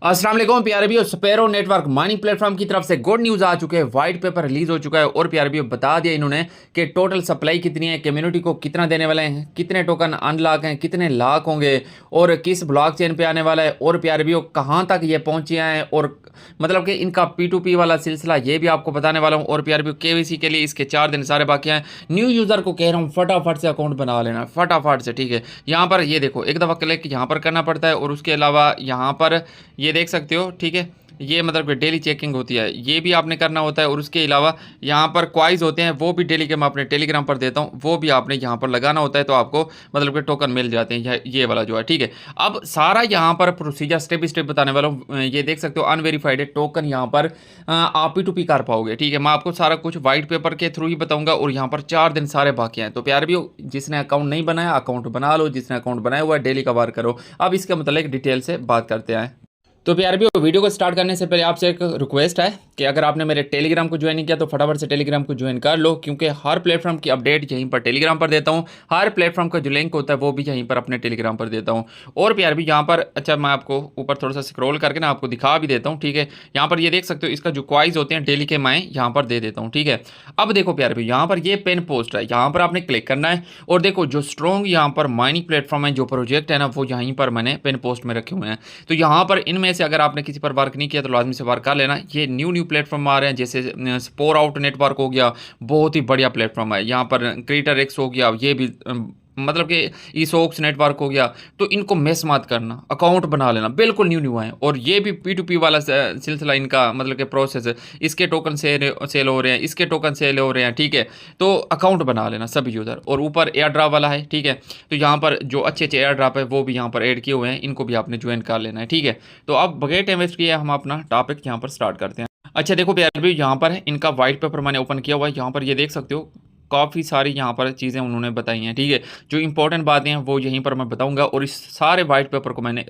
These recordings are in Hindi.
अस्सलाम वालेकुम प्यारे भी। स्पैरो नेटवर्क माइनिंग प्लेटफॉर्म की तरफ से गुड न्यूज़ आ चुके हैं। वाइट पेपर रिलीज हो चुका है और प्यारे भी बता दिया इन्होंने कि टोटल सप्लाई कितनी है, कम्युनिटी को कितना देने वाले हैं, कितने टोकन अनलॉक हैं, कितने लाख होंगे और किस ब्लॉकचेन पे आने वाला है और प्यारे भी कहाँ तक ये पहुंचे हैं और मतलब कि इनका P2P वाला सिलसिला ये भी आपको बताने वाला हूँ। और प्यारे भी KYC के लिए इसके 4 दिन सारे बाकी हैं। न्यू यूज़र को कह रहा हूँ फटाफट से अकाउंट बना लेना, फटाफट से, ठीक है। यहाँ पर ये देखो एक दफ़ा क्लिक यहाँ पर करना पड़ता है और उसके अलावा यहाँ पर ये देख सकते हो, ठीक है। ये मतलब कि डेली चेकिंग होती है, ये भी आपने करना होता है। और उसके अलावा यहाँ पर क्वाइज होते हैं, वो भी डेली के मैं अपने टेलीग्राम पर देता हूँ, वो भी आपने यहाँ पर लगाना होता है तो आपको मतलब कि टोकन मिल जाते हैं। ये वाला जो है, ठीक है। अब सारा यहाँ पर प्रोसीजर स्टेप बाई स्टेप बताने वाला हूँ। ये देख सकते हो अनवेरीफाइड टोकन यहाँ पर आप P2P कर पाओगे, ठीक है। मैं आपको सारा कुछ वाइट पेपर के थ्रू ही बताऊंगा और यहाँ पर 4 दिन सारे बाकी हैं। तो प्यार भी जिसने अकाउंट नहीं बनाया अकाउंट बना लो, जिसने अकाउंट बनाया हुआ है डेली का वार करो। अब इसके मतलब डिटेल से बात करते हैं। तो प्यार भी वीडियो को स्टार्ट करने से पहले आपसे एक रिक्वेस्ट है कि अगर आपने मेरे टेलीग्राम को ज्वाइन नहीं किया तो फटाफट से टेलीग्राम को ज्वाइन कर लो, क्योंकि हर प्लेटफॉर्म की अपडेट यहीं पर टेलीग्राम पर देता हूँ। हर प्लेटफॉर्म का जो लिंक होता है वो भी यहीं पर अपने टेलीग्राम पर देता हूँ। और प्यार भी यहाँ पर अच्छा मैं आपको ऊपर थोड़ा सा स्क्रॉल करके ना आपको दिखा भी देता हूँ, ठीक है। यहाँ पर ये देख सकते हो इसका जो क्वाइज होते हैं डेली के मैं यहाँ पर दे देता हूँ, ठीक है। अब देखो प्यार भी यहाँ पर ये पेन पोस्ट है, यहाँ पर आपने क्लिक करना है और देखो जो स्ट्रॉन्ग यहाँ पर माइनिंग प्लेटफॉर्म है, जो प्रोजेक्ट है ना, वो यहीं पर मैंने पेन पोस्ट में रखे हुए हैं। तो यहाँ पर इनमें से अगर आपने किसी पर वर्क नहीं किया तो लाजमी से वर्क कर लेना। ये न्यू प्लेटफॉर्म आ रहे हैं, जैसे स्पोर आउट नेटवर्क हो गया, बहुत ही बढ़िया प्लेटफॉर्म है। यहाँ पर क्रिएटर एक्स हो गया, ये भी मतलब कि ईसोक्स नेटवर्क हो गया। तो इनको मिस मत करना, अकाउंट बना लेना, बिल्कुल न्यू है। और ये भी P2P वाला सिलसिला इनका मतलब कि प्रोसेस है। इसके टोकन सेल हो रहे हैं, इसके टोकन सेल हो रहे हैं, ठीक है। तो अकाउंट बना लेना सभी यूज़र। और ऊपर एयर ड्रॉप वाला है, ठीक है। तो यहाँ पर जो अच्छे अच्छे एयर ड्रॉप है वो भी यहाँ पर ऐड किए हुए हैं, इनको भी आपने ज्वाइन कर लेना है, ठीक है। तो अब बगैर टाइम वेस्ट किए हम अपना टॉपिक यहाँ पर स्टार्ट करते हैं। अच्छा देखो प्यार भी यहाँ पर इनका वाइट पेपर मैंने ओपन किया हुआ है। यहाँ पर ये देख सकते हो काफ़ी सारी यहाँ पर चीज़ें उन्होंने बताई हैं, ठीक है। जो इंपॉर्टेंट बातें हैं वो यहीं पर मैं बताऊंगा और इस सारे वाइट पेपर को मैंने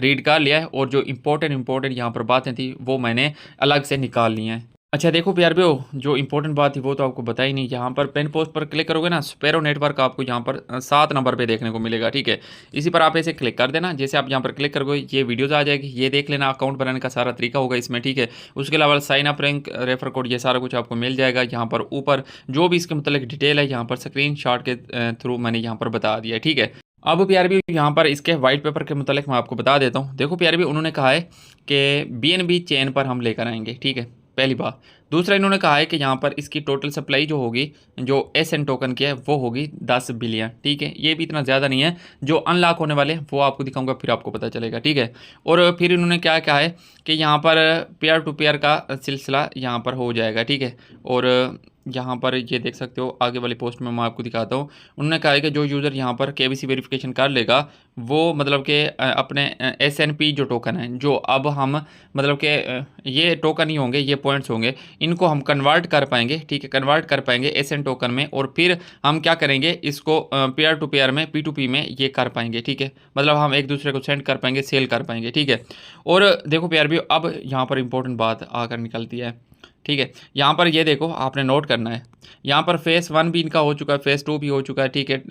रीड कर लिया है और जो इंपॉर्टेंट यहाँ पर बातें थी वो मैंने अलग से निकाल ली हैं। अच्छा देखो प्यार भैया, जो इंपॉर्टेंट बात थी वो तो आपको बताई नहीं। यहाँ पर पेन पोस्ट पर क्लिक करोगे ना, स्पैरो नेटवर्क आपको यहाँ पर 7 नंबर पे देखने को मिलेगा, ठीक है। इसी पर आप ऐसे क्लिक कर देना। जैसे आप यहाँ पर क्लिक करोगे ये वीडियोज़ आ जाएगी, ये देख लेना। अकाउंट बनाने का सारा तरीका होगा इसमें, ठीक है। उसके अलावा sign up rank, refer code, ये सारा कुछ आपको मिल जाएगा। यहाँ पर ऊपर जो भी इसके मतलब डिटेल है यहाँ पर स्क्रीन शॉट के थ्रू मैंने यहाँ पर बता दिया है, ठीक है। अब प्यार भी यहाँ पर इसके वाइट पेपर के मतलब मैं आपको बता देता हूँ। देखो प्यार भी उन्होंने कहा है कि BNB चेन पर हम लेकर आएंगे, ठीक है, पहली बात। दूसरा इन्होंने कहा है कि यहाँ पर इसकी टोटल सप्लाई जो होगी, जो SN टोकन की है वो होगी 10 बिलियन, ठीक है। ये भी इतना ज़्यादा नहीं है। जो अनलॉक होने वाले हैं वो आपको दिखाऊंगा, फिर आपको पता चलेगा, ठीक है। और फिर इन्होंने क्या कहा है कि यहाँ पर पेयर टू पेयर का सिलसिला यहाँ पर हो जाएगा, ठीक है। और यहाँ पर ये देख सकते हो आगे वाली पोस्ट में मैं आपको दिखाता हूँ। उन्होंने कहा है कि जो यूज़र यहाँ पर KYC वेरिफिकेशन कर लेगा वो मतलब कि अपने SNP जो टोकन है, जो अब हम मतलब कि ये टोकन ही होंगे, ये पॉइंट्स होंगे, इनको हम कन्वर्ट कर पाएंगे, ठीक है, कन्वर्ट कर पाएंगे SN टोकन में। और फिर हम क्या करेंगे, इसको पेयर टू पेयर में P2P में ये कर पाएंगे, ठीक है। मतलब हम एक दूसरे को सेंड कर पाएंगे, सेल कर पाएंगे, ठीक है। और देखो प्यार भी अब यहाँ पर इंपॉर्टेंट बात आकर निकलती है, ठीक है। यहाँ पर ये देखो आपने नोट करना है, यहाँ पर फेज़ 1 भी इनका हो चुका है, फेज़ 2 भी हो चुका है, ठीक है।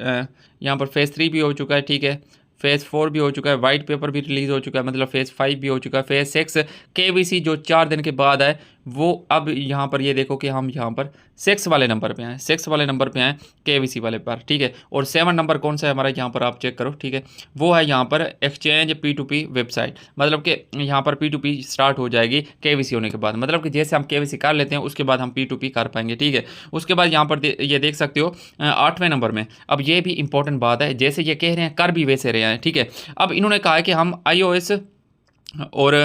यहाँ पर फेज़ 3 भी हो चुका है, ठीक है। फेज़ 4 भी हो चुका है, वाइट पेपर भी रिलीज़ हो चुका है, मतलब फेज़ 5 भी हो चुका है। फेज़ 6 KYC जो 4 दिन के बाद है वो अब यहाँ पर ये देखो कि हम यहाँ पर 6 वाले नंबर पे आए, 6 वाले नंबर पे आए KYC वाले पर, ठीक है। और 7 नंबर कौन सा है हमारा, यहाँ पर आप चेक करो, ठीक है। वो है यहाँ पर एक्सचेंज P2P वेबसाइट, मतलब कि यहाँ पर P2P स्टार्ट हो जाएगी KYC होने के बाद। मतलब कि जैसे हम KYC कर लेते हैं उसके बाद हम P2P कर पाएंगे, ठीक है। उसके बाद यहाँ पर ये देख सकते हो 8वें नंबर में। अब ये भी इंपॉर्टेंट बात है, जैसे ये कह रहे हैं कर भी वैसे रहे हैं, ठीक है। अब इन्होंने कहा है कि हम iOS और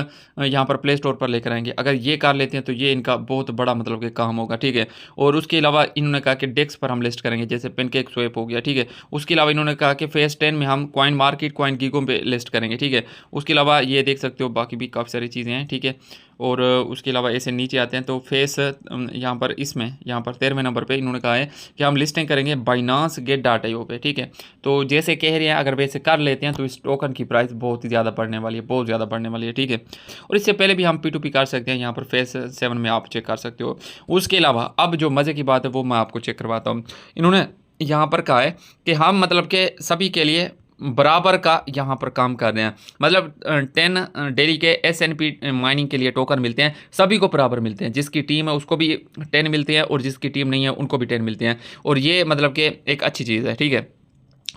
यहाँ पर प्ले स्टोर पर लेकर आएंगे। अगर ये कर लेते हैं तो ये इनका बहुत बड़ा मतलब कि काम होगा, ठीक है। और उसके अलावा इन्होंने कहा कि डेक्स पर हम लिस्ट करेंगे, जैसे पेनकेक स्वैप हो गया, ठीक है। उसके अलावा इन्होंने कहा कि फेज़ 10 में हम कॉइन मार्केट, कॉइन गीगो पे लिस्ट करेंगे, ठीक है। उसके अलावा ये देख सकते हो बाकी भी काफ़ी सारी चीज़ें हैं, ठीक है। और उसके अलावा ऐसे नीचे आते हैं तो फेस यहाँ पर इसमें यहाँ पर 13वें नंबर पे इन्होंने कहा है कि हम लिस्टिंग करेंगे बाइनांस Get.io पे, ठीक है। तो जैसे कह रहे हैं अगर वैसे कर लेते हैं तो इस टोकन की प्राइस बहुत ही ज़्यादा बढ़ने वाली है, बहुत ज़्यादा बढ़ने वाली है, ठीक है। और इससे पहले भी हम P2P कर सकते हैं, यहाँ पर फेस 7 में आप चेक कर सकते हो। उसके अलावा अब जो मज़े की बात है वो मैं आपको चेक करवाता हूँ। इन्होंने यहाँ पर कहा है कि हम मतलब कि सभी के लिए बराबर का यहाँ पर काम कर रहे हैं। मतलब 10 डेली के SNP माइनिंग के लिए टोकन मिलते हैं, सभी को बराबर मिलते हैं। जिसकी टीम है उसको भी 10 मिलते हैं और जिसकी टीम नहीं है उनको भी 10 मिलते हैं। और ये मतलब कि एक अच्छी चीज़ है, ठीक है।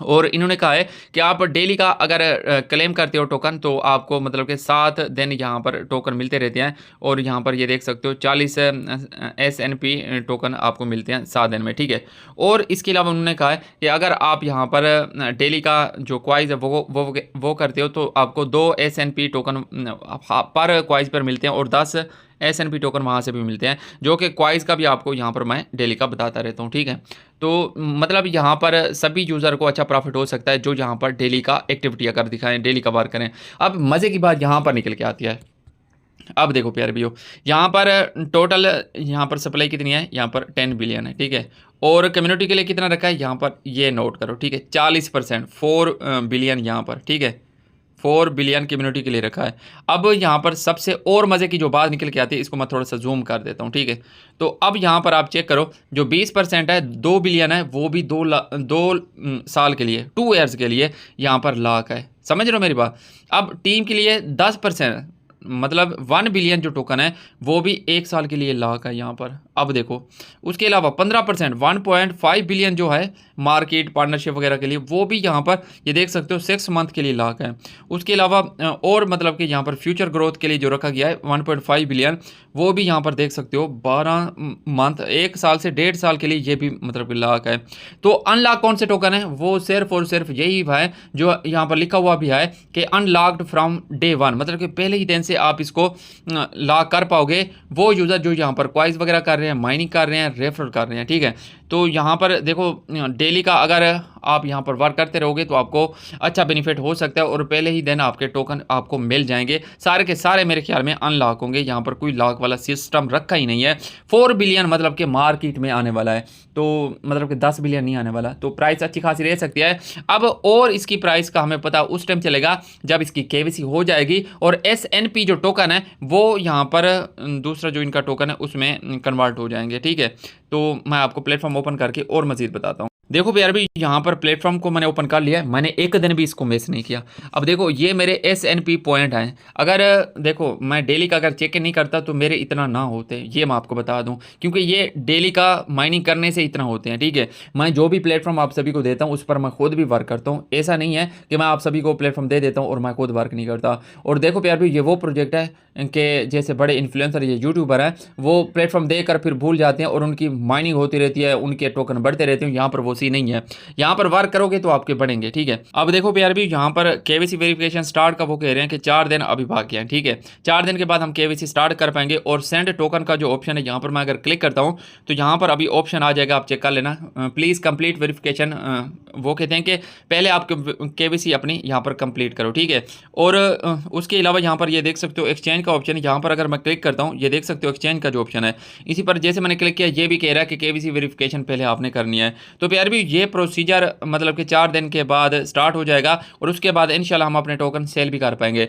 और इन्होंने कहा है कि आप डेली का अगर क्लेम करते हो टोकन, तो आपको मतलब कि 7 दिन यहाँ पर टोकन मिलते रहते हैं। और यहाँ पर ये देख सकते हो 40 SNP टोकन आपको मिलते हैं 7 दिन में, ठीक है। और इसके अलावा उन्होंने कहा है कि अगर आप यहाँ पर डेली का जो क्वाइज है वो करते हो, तो आपको 2 SNP टोकन पर क्वाइज पर मिलते हैं और 10 SNP टोकन वहाँ से भी मिलते हैं, जो कि क्वाइज का भी आपको यहाँ पर मैं डेली का बताता रहता हूँ, ठीक है। तो मतलब यहाँ पर सभी यूज़र को अच्छा प्रॉफिट हो सकता है जो यहाँ पर डेली का एक्टिविटी अगर दिखाएं, डेली का वर्क करें। अब मज़े की बात यहाँ पर निकल के आती है। अब देखो प्यारे भैया, यहाँ पर टोटल यहाँ पर सप्लाई कितनी है, यहाँ पर 10 बिलियन है, ठीक है। और कम्युनिटी के लिए कितना रखा है, यहाँ पर ये नोट करो, ठीक है, 40%, 4 बिलियन यहाँ पर, ठीक है, 4 बिलियन कम्युनिटी के लिए रखा है। अब यहाँ पर सबसे और मज़े की जो बात निकल के आती है, इसको मैं थोड़ा सा जूम कर देता हूँ, ठीक है। तो अब यहाँ पर आप चेक करो, जो 20% है, 2 बिलियन है, वो भी 2 साल के लिए, 2 ईयर्स के लिए यहाँ पर लाख है। समझ रहे हो मेरी बात। अब टीम के लिए 10%, मतलब 1 बिलियन जो टोकन है वो भी 1 साल के लिए लाख है यहाँ पर। अब देखो उसके अलावा 15%, 1.5 बिलियन जो है मार्केट पार्टनरशिप वगैरह के लिए, वो भी यहाँ पर ये देख सकते हो 6 मंथ के लिए लाख है। उसके अलावा और मतलब कि यहाँ पर फ्यूचर ग्रोथ के लिए जो रखा गया है 1.5 बिलियन, वो भी यहाँ पर देख सकते हो 12 मंथ, 1 साल से 1.5 साल के लिए, ये भी मतलब कि लाख है। तो अनलॉक कौन से टोकन है, वो सिर्फ और सिर्फ यही है जो यहाँ पर लिखा हुआ भी है कि अनलॉक्ड फ्रॉम डे 1, मतलब कि पहले ही दिन से आप इसको लॉक कर पाओगे, वो यूज़र जो यहाँ पर क्वाइज वगैरह कर रहे हैं, माइनिंग कर रहे हैं, रेफर कर रहे हैं, ठीक है। तो यहाँ पर देखो डेली का अगर आप यहाँ पर वर्क करते रहोगे तो आपको अच्छा बेनिफिट हो सकता है, और पहले ही दिन आपके टोकन आपको मिल जाएंगे सारे के सारे, मेरे ख्याल में अनलॉक होंगे। यहाँ पर कोई लॉक वाला सिस्टम रखा ही नहीं है। 4 बिलियन मतलब कि मार्केट में आने वाला है, तो मतलब कि 10 बिलियन नहीं आने वाला, तो प्राइस अच्छी खासी रह सकती है। अब और इसकी प्राइस का हमें पता उस टाइम चलेगा जब इसकी केवाईसी हो जाएगी और SNP जो टोकन है वो यहाँ पर दूसरा जो इनका टोकन है उसमें कन्वर्ट हो जाएंगे, ठीक है। तो मैं आपको प्लेटफॉर्म ओपन करके और मजीद बताता हूँ। देखो यार भी यहाँ पर प्लेटफॉर्म को मैंने ओपन कर लिया है, मैंने एक दिन भी इसको मिस नहीं किया। अब देखो ये मेरे SNP पॉइंट हैं। अगर देखो मैं डेली का अगर चेक नहीं करता तो मेरे इतना ना होते, ये मैं आपको बता दूं, क्योंकि ये डेली का माइनिंग करने से इतना होते हैं, ठीक है। मैं जो भी प्लेटफॉर्म आप सभी को देता हूँ उस पर मैं खुद भी वर्क करता हूँ। ऐसा नहीं है कि मैं आप सभी को प्लेटफॉर्म दे देता हूँ और मैं खुद वर्क नहीं करता। और देखो प्यार भी ये वो प्रोजेक्ट है कि जैसे बड़े इन्फ्लुएंसर ये यूट्यूबर हैं, वो प्लेटफॉर्म देकर फिर भूल जाते हैं और उनकी माइनिंग होती रहती है, उनके टोकन बढ़ते रहते हैं। यहाँ पर वो सी नहीं है, यहाँ पर वर्क करोगे तो आपके बढ़ेंगे, ठीक है। अब देखो प्यार भी यहाँ पर केवाईसी वेरिफिकेशन स्टार्ट का वो कह रहे हैं कि 4 दिन अभी बाकी हैं, ठीक है। 4 दिन के बाद हम केवाईसी स्टार्ट कर पाएंगे। और सेंड टोकन का जो ऑप्शन है यहाँ पर मैं अगर क्लिक करता हूँ तो यहाँ पर अभी ऑप्शन आ जाएगा, आप चेक कर लेना, प्लीज़ कंप्लीट वेरिफिकेशन। वो कहते हैं कि पहले आप केवाईसी अपनी यहाँ पर कंप्लीट करो, ठीक है। और उसके अलावा यहाँ पर ये देख सकते हो एक्सचेंज का ऑप्शन, यहाँ पर अगर मैं क्लिक करता हूँ ये देख सकते हो एक्सचेंज का जो ऑप्शन है, इसी पर जैसे मैंने क्लिक किया ये भी कह रहा है कि केवाईसी वेरिफिकेशन पहले आपने करनी है। तो प्यार भी ये प्रोसीजर मतलब कि 4 दिन के बाद स्टार्ट हो जाएगा और उसके बाद इंशाल्लाह हम अपने टोकन सेल भी कर पाएंगे।